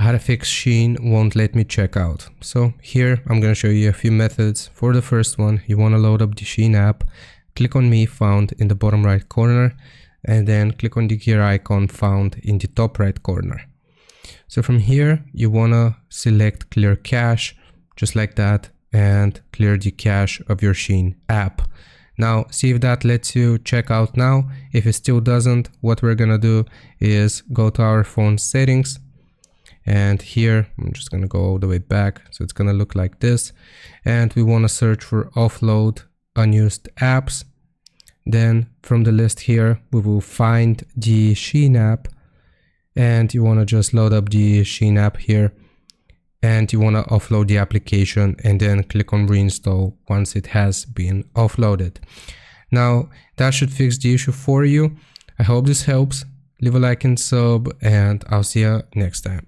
how to fix Shein won't let me check out. So here I'm going to show you a few methods. For the first one, you want to load up the Shein app, click on me found in the bottom right corner, and then click on the gear icon found in the top right corner. So from here, you want to select clear cache, just like that, and clear the cache of your Shein app. Now, see if that lets you check out now. If it still doesn't, what we're gonna do is go to our phone settings. And here, I'm just gonna go all the way back. So it's gonna look like this. And we wanna search for offload unused apps. Then from the list here, we will find the Shein app. And you wanna just load up the Shein app here. And you want to offload the application and then click on reinstall once it has been offloaded. Now that should fix the issue for you. I hope this helps. Leave a like and sub, and I'll see you next time.